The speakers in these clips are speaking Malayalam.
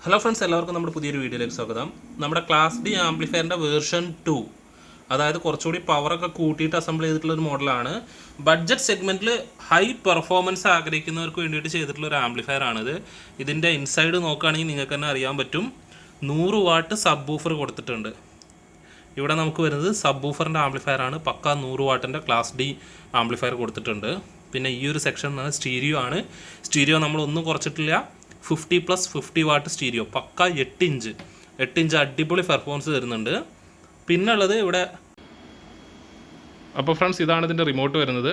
ഹലോ ഫ്രണ്ട്സ്, എല്ലാവർക്കും നമ്മുടെ പുതിയൊരു വീഡിയോയിലേക്ക് സ്വാഗതം. നമ്മുടെ ക്ലാസ് ഡി ആംപ്ലിഫയറിൻ്റെ വേർഷൻ 2, അതായത് കുറച്ചുകൂടി പവറൊക്കെ കൂട്ടിയിട്ട് അസംബിൾ ചെയ്തിട്ടുള്ളൊരു മോഡലാണ്. ബഡ്ജറ്റ് സെഗ്മെൻറ്റിൽ ഹൈ പെർഫോമൻസ് ആഗ്രഹിക്കുന്നവർക്ക് വേണ്ടിയിട്ട് ചെയ്തിട്ടുള്ളൊരു ആംപ്ലിഫയർ ആണിത്. ഇതിൻ്റെ ഇൻസൈഡ് നോക്കുകയാണെങ്കിൽ നിങ്ങൾക്ക് തന്നെ അറിയാൻ പറ്റും, 100 വാട്ട് സബ് വൂഫർ കൊടുത്തിട്ടുണ്ട്. ഇവിടെ നമുക്ക് വരുന്നത് സബ് വൂഫറിൻ്റെ ആംപ്ലിഫയർ ആണ്. പക്ക 100 വാട്ടിൻ്റെ ക്ലാസ് ഡി ആംപ്ലിഫയർ കൊടുത്തിട്ടുണ്ട്. പിന്നെ ഈ ഒരു സെക്ഷൻ സ്റ്റീരിയോ ആണ്. സ്റ്റീരിയോ നമ്മളൊന്നും കുറച്ചിട്ടില്ല. 50+50 വാട്ട് സ്റ്റീരിയോ, പക്ക 8 ഇഞ്ച് അടിപൊളി പെർഫോമൻസ് തരുന്നുണ്ട്. പിന്നെ ഉള്ളത് ഇവിടെ. അപ്പോൾ ഫ്രണ്ട്സ്, ഇതാണ് ഇതിൻ്റെ റിമോട്ട് വരുന്നത്.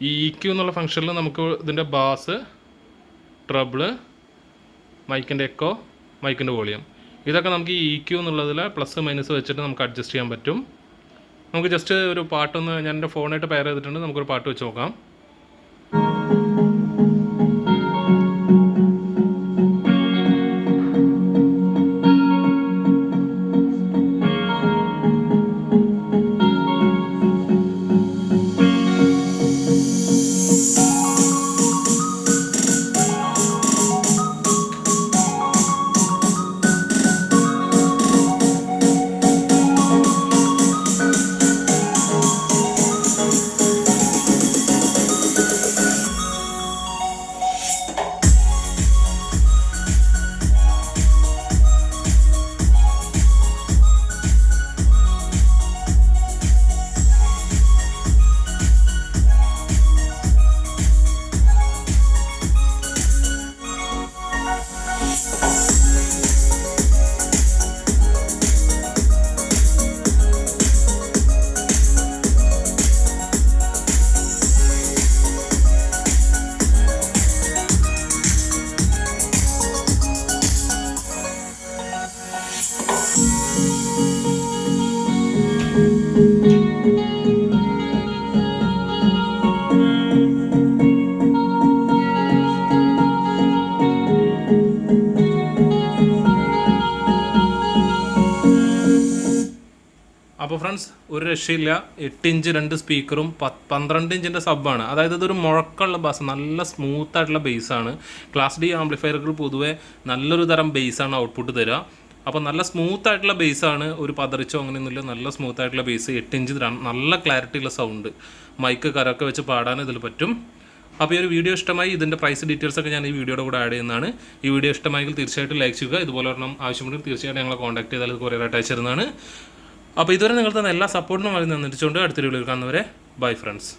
ഈ EQ എന്നുള്ള ഫംഗ്ഷനിൽ നമുക്ക് ഇതിൻ്റെ ബാസ്, ട്രബിള്, മൈക്കിൻ്റെ എക്കോ, മൈക്കിൻ്റെ വോളിയം, ഇതൊക്കെ നമുക്ക് ഈ EQ എന്നുള്ളതിൽ പ്ലസ് മൈനസ് വെച്ചിട്ട് നമുക്ക് അഡ്ജസ്റ്റ് ചെയ്യാൻ പറ്റും. നമുക്ക് ജസ്റ്റ് ഒരു പാട്ടൊന്ന്, ഞാൻ എൻ്റെ ഫോണായിട്ട് പെയർ ചെയ്തിട്ടുണ്ട്, നമുക്കൊരു പാട്ട് വെച്ച് നോക്കാം. അപ്പോൾ ഫ്രണ്ട്സ്, ഒരു രക്ഷയില്ല. 8 ഇഞ്ച് 2 സ്പീക്കറും 12 ഇഞ്ചിൻ്റെ സബ്ബാണ്. അതായത് ഇതൊരു മുഴക്കമുള്ള ബാസ്, നല്ല സ്മൂത്തായിട്ടുള്ള ബേസാണ്. ക്ലാസ് ഡി ആംപ്ലിഫയറുകൾ പൊതുവേ നല്ലൊരു തരം ബേസാണ് ഔട്ട്പുട്ട് തരിക. അപ്പോൾ നല്ല സ്മൂത്തായിട്ടുള്ള ബേസാണ്, ഒരു പതറിച്ചോ അങ്ങനെയൊന്നുമില്ല. നല്ല സ്മൂത്തായിട്ടുള്ള ബേസ്, 8 ഇഞ്ച്, നല്ല ക്ലാരിറ്റിയുള്ള സൗണ്ട്, മൈക്ക് കരമൊക്കെ വെച്ച് പാടാൻ ഇതിൽ പറ്റും. അപ്പോൾ ഈ ഒരു വീഡിയോ ഇഷ്ടമായി, ഇതിൻ്റെ പ്രൈസ് ഡീറ്റെയിൽസൊക്കെ ഞാൻ ഈ വീഡിയോയുടെ കൂടെ ആഡ് ചെയ്യുന്നതാണ്. ഈ വീഡിയോ ഇഷ്ടമായെങ്കിൽ തീർച്ചയായിട്ടും ലൈക്ക് ചെയ്യുക. ഇതുപോലെ ഒരെണ്ണം ആവശ്യമുണ്ടെങ്കിൽ തീർച്ചയായിട്ടും ഞങ്ങളെ കോൺടാക്ട് ചെയ്താൽ ഇത് കൊറിയറായിട്ട് അയച്ചിരുന്നതാണ്. അപ്പോൾ ഇതുവരെ നിങ്ങൾ തന്ന എല്ലാ സപ്പോർട്ടിനും വളരെ നന്ദിച്ചുകൊണ്ട് അടുത്തൊരു വീഡിയോയിൽ കാണുന്നവരെ ബൈ ഫ്രണ്ട്സ്.